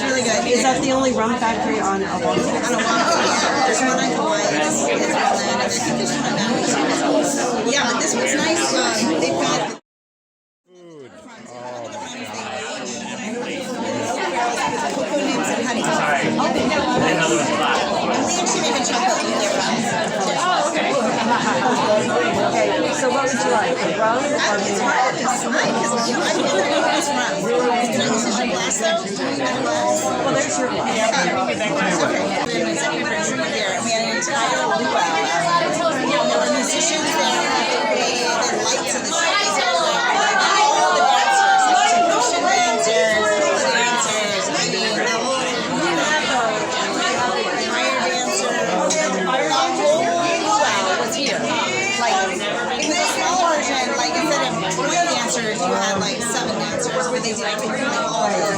really good. Is that the only rum factory on Oahu? On Oahu, yeah. There's one in Hawaii. It's Portland, and I think there's one in Maui too. Yeah, but this one's nice. They've got cocoa nibs and honey. We actually make a chocolate with their rum. Okay, so what would you like? Rum or It's hard to decide because I think we're going to use rum. Can I use this glass though? Well, there's your glass. Okay. We have an executive producer here, and we had an entire luau. There were musicians there. The lights and the trees everywhere. All the dancers, like technician dancers, I mean, the whole fire dancers, the whole luau was here. Like, in the small version, like instead of 20 dancers, you had like 7 dancers where they did everything, like all the island, the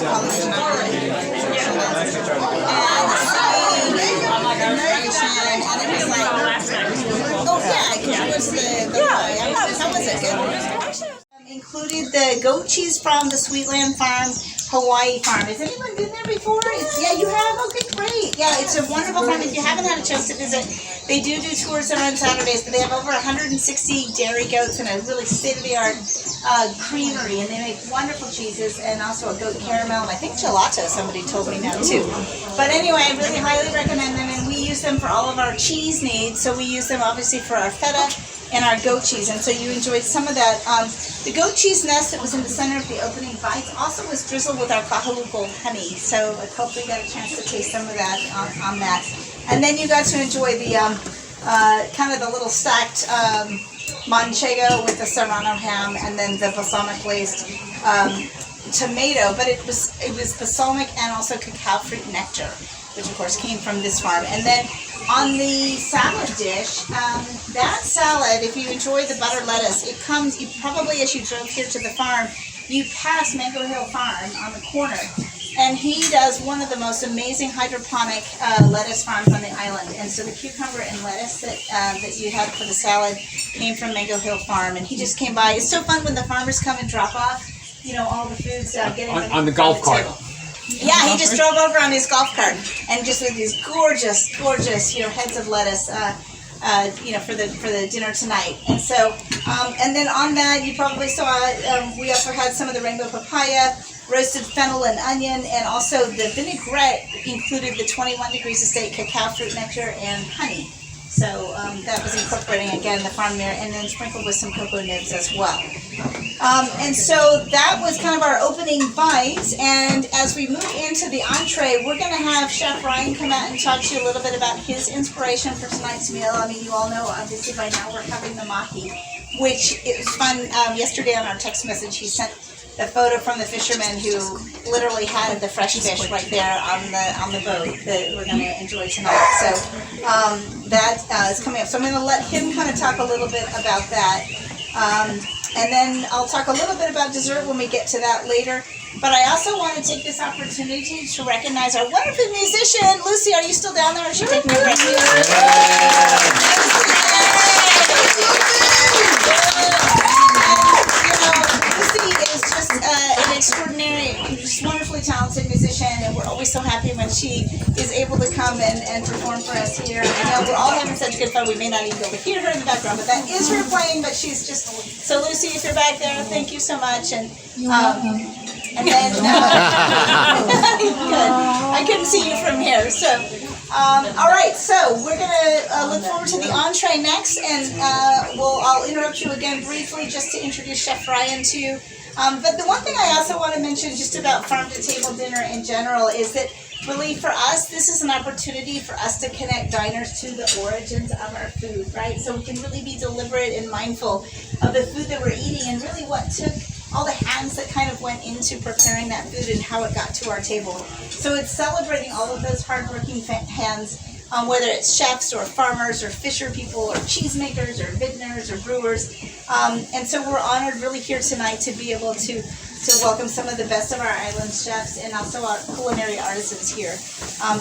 Polynesian island. And the singing, and the narration, and it was like, oh yeah, because it was how was it? Good. Included the goat cheese from the Sweetland Farm, Hawaii farm. Has anyone been there before? Yeah, you have? Okay, great. Yeah, it's a wonderful farm. If you haven't had a chance to visit, they do tours there on Saturdays, but they have over 160 dairy goats and a really state-of-the-art creamery, and they make wonderful cheeses and also a goat caramel, and I think gelato, somebody told me now too. But anyway, I really highly recommend them, and we use them for all of our cheese needs. So we use them obviously for our feta and our goat cheese, and so you enjoyed some of that. The goat cheese nest that was in the center of the opening bites also was drizzled with our kahaluko honey, so I hope you got a chance to taste some of that on that. And then you got to enjoy the kind of the little stacked manchego with the serrano ham, and then the balsamic glazed tomato, but it was balsamic and also cacao fruit nectar, which of course came from this farm. And then on the salad dish, that salad, if you enjoy the butter lettuce, it comes, you probably as you drove here to the farm, you pass Mango Hill Farm on the corner, and he does one of the most amazing hydroponic lettuce farms on the island. And so the cucumber and lettuce that you had for the salad came from Mango Hill Farm, and he just came by. It's so fun when the farmers come and drop off, you know, all the foods getting on the golf cart. Yeah, he just drove over on his golf cart, and just with these gorgeous, gorgeous, you know, heads of lettuce, you know, for the dinner tonight. And so, and then on that, you probably saw we also had some of the rainbow papaya, roasted fennel and onion, and also the vinaigrette included the 21 degrees estate cacao fruit nectar and honey. So that was incorporating again the farm there, and then sprinkled with some cocoa nibs as well. And so that was kind of our opening bite. And as we move into the entree, we're going to have Chef Ryan come out and talk to you a little bit about his inspiration for tonight's meal. I mean, you all know, obviously by now we're having the mahi, which it was fun. Yesterday on our text message, he sent the photo from the fisherman who literally had the fresh fish right there on the boat that we're going to enjoy tonight. So that is coming up. So I'm going to let him kind of talk a little bit about that. And then I'll talk a little bit about dessert when we get to that later. But I also want to take this opportunity to recognize our wonderful musician. Lucy, are you still down there? Or should take my break? An extraordinary, just wonderfully talented musician, and we're always so happy when she is able to come and perform for us here. I know we're all having such good fun, we may not even be able to hear her in the background, but that is her playing, but she's just, so Lucy, if you're back there, thank you so much. And and then, good, I couldn't see you from here, so. All right, so we're gonna look forward to the entree next, and I'll interrupt you again briefly just to introduce Chef Ryan to you. But the one thing I also want to mention just about farm to table dinner in general is that really for us, this is an opportunity for us to connect diners to the origins of our food, right? So we can really be deliberate and mindful of the food that we're eating and really what took all the hands that kind of went into preparing that food and how it got to our table. So it's celebrating all of those hardworking hands, whether it's chefs or farmers or fisher people or cheesemakers or vintners or brewers. And so we're honored really here tonight to be able to welcome some of the best of our island chefs and also our culinary artisans here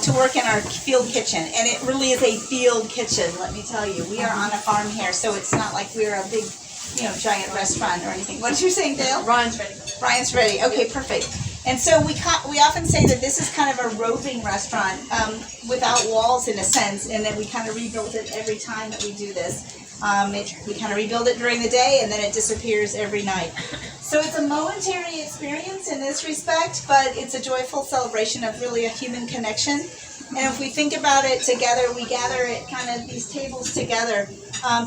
to work in our field kitchen. And it really is a field kitchen, let me tell you. We are on a farm here, so it's not like we're a big, giant restaurant or anything. What you saying, Dale? Ryan's ready. Ryan's ready. Okay, perfect. And so we often say that this is kind of a roving restaurant without walls in a sense, and that we kind of rebuild it every time that we do this. We kind of rebuild it during the day, and then it disappears every night. So it's a momentary experience in this respect, but it's a joyful celebration of really a human connection. And if we think about it together, we gather at kind of these tables together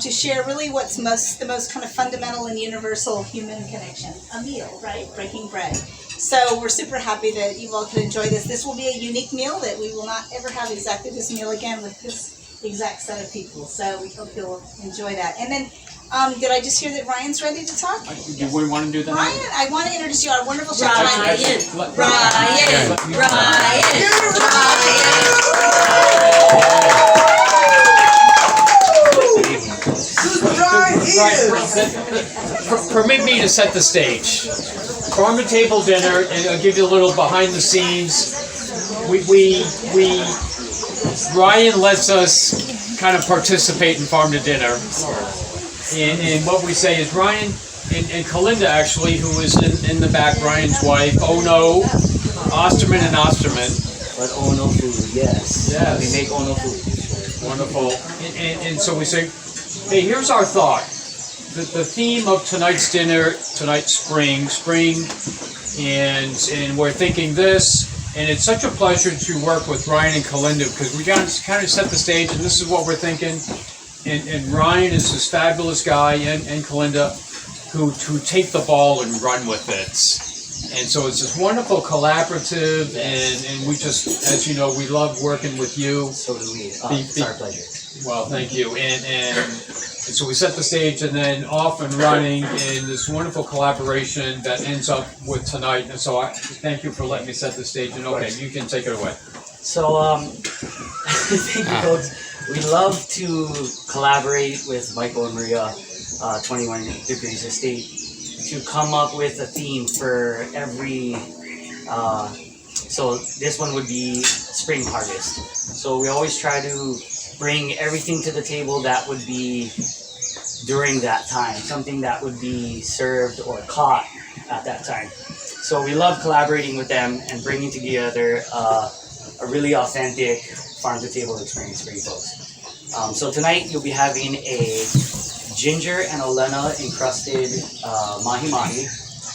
to share really what's the most kind of fundamental and universal human connection, a meal, right? Breaking bread. So we're super happy that you all could enjoy this. This will be a unique meal that we will not ever have exactly this meal again with this exact set of people. So we hope you'll enjoy that. And then, did I just hear that Ryan's ready to talk? Do we want to do that? Ryan, I want to introduce you, our wonderful chef, Ryan. Permit me to set the stage. Farm to table dinner, and I'll give you a little behind the scenes. Ryan lets us kind of participate in farm to dinner. And what we say is Ryan and Kalinda actually, who is in the back, Ryan's wife, Ono, Osterman and Osterman. But Ono food, yes. Yes. We make Ono food. Wonderful. And so we say, hey, here's our thought. The theme of tonight's dinner, tonight's spring, and we're thinking this, and it's such a pleasure to work with Ryan and Kalinda because we kind of set the stage, and this is what we're thinking. And Ryan is this fabulous guy, and Kalinda, who take the ball and run with it. And so it's this wonderful collaborative, and we just, as you know, we love working with you. So do we. It's our pleasure. Well, thank you. And so we set the stage and then off and running in this wonderful collaboration that ends up with tonight. And so I thank you for letting me set the stage. And okay, you can take it away. So, thank you, folks. We love to collaborate with Michael and Maria, 21 Degrees Estate, to come up with a theme for every, so this one would be spring harvest. So we always try to bring everything to the table that would be during that time, something that would be served or caught at that time. So we love collaborating with them and bringing together a really authentic farm-to-table experience for you folks. So tonight you'll be having a ginger and olena encrusted mahi-mahi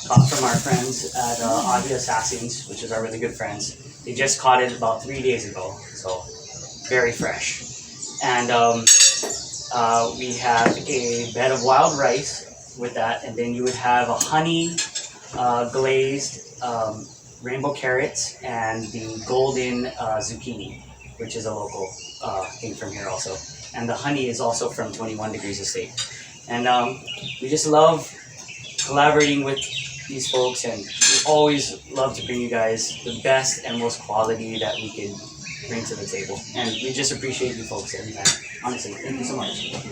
caught from our friends at Oahu Assassins, which is our really good friends. They just caught it about 3 days ago, so very fresh. And we have a bed of wild rice with that, and then you would have a honey glazed rainbow carrots and the golden zucchini, which is a local thing from here also. And the honey is also from 21 Degrees Estate. And we just love collaborating with these folks, and we always love to bring you guys the best and most quality that we can bring to the table. And we just appreciate you folks every time. Honestly, thank you so much. Oh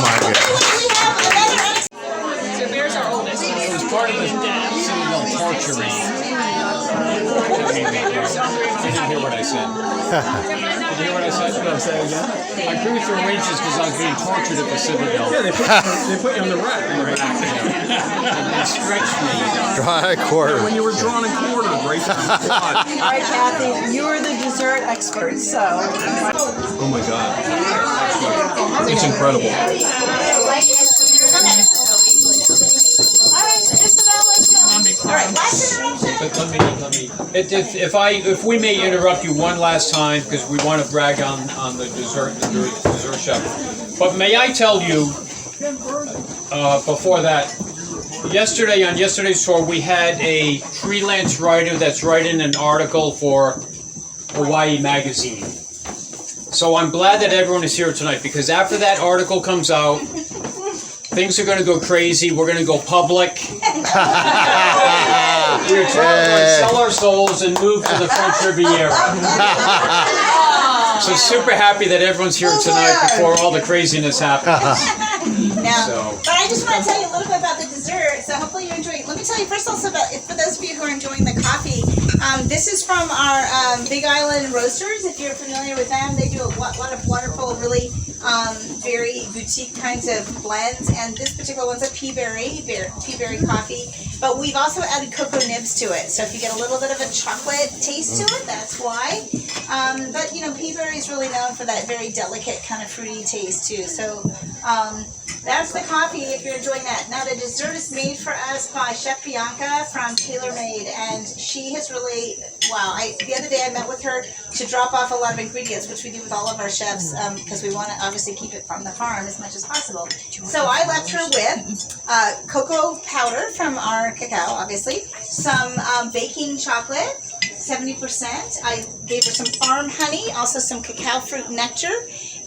my goodness. So here's our oldest. It was part of the serial torturing. I didn't hear what I said. Did you hear what I said? What I say again? I grew through winches because I was being tortured at the Citadel. Yeah, they put you on the rack. They stretched me. Dry quarter. When you were drawn and quartered, right? All right, Kathy, you are the dessert expert, so. Oh my God. It's incredible. But let me. If we may interrupt you one last time because we want to brag on the dessert chef. But may I tell you before that, yesterday on yesterday's tour we had a freelance writer that's writing an article for Hawaii Magazine. So I'm glad that everyone is here tonight because after that article comes out, things are going to go crazy. We're going to go public. We're trying to sell our souls and move to the French Riviera. So super happy that everyone's here tonight before all the craziness happens. But I just want want to tell you a little bit about the dessert, so hopefully you enjoy it. Let me tell you first also about, for those of you who are enjoying the coffee, this is from our Big Island Roasters. If you're familiar with them, they do a lot of wonderful, really very boutique kinds of blends, and this particular one's a pea berry coffee. But we've also added cocoa nibs to it, so if you get a little bit of a chocolate taste to it, that's why. But you know, pea berry is really known for that very delicate kind of fruity taste too. So that's the coffee if you're enjoying that. Now the dessert is made for us by Chef Bianca from Tailor Made, and she has really, wow, the other day I met with her to drop off a lot of ingredients, which we do with all of our chefs, because we want to obviously keep it from the farm as much as possible. So I left her with cocoa powder from our cacao, obviously, some baking chocolate, 70%. I gave her some farm honey, also some cacao fruit nectar,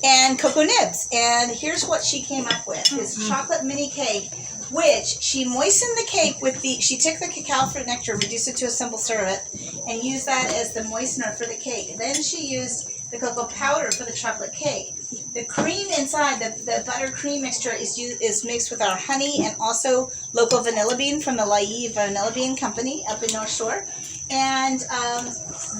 and cocoa nibs. And here's what she came up with, this chocolate mini cake, which she moistened the cake with she took the cacao fruit nectar, reduced it to a simple syrup, and used that as the moistener for the cake. Then she used the cocoa powder for the chocolate cake. The cream inside, the butter cream mixture is mixed with our honey and also local vanilla bean from the Lai Vanilla Bean Company up in North Shore. And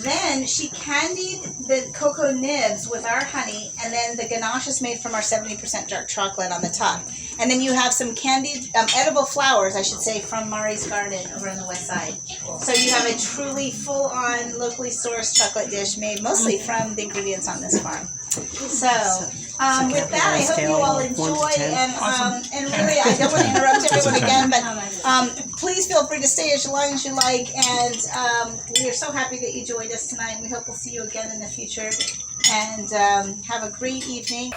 then she candied the cocoa nibs with our honey, and then the ganache is made from our 70% dark chocolate on the top. And then you have some candied, edible flowers, I should say, from Mari's Garden over on the west side. So you have a truly full-on, locally sourced chocolate dish made mostly from the ingredients on this farm. So, with that, I hope you all enjoy, and really, I don't want to interrupt everyone again, but please feel free to stay as long as you like, and we are so happy that you joined us tonight. We hope we'll see you again in the future, and have a great evening.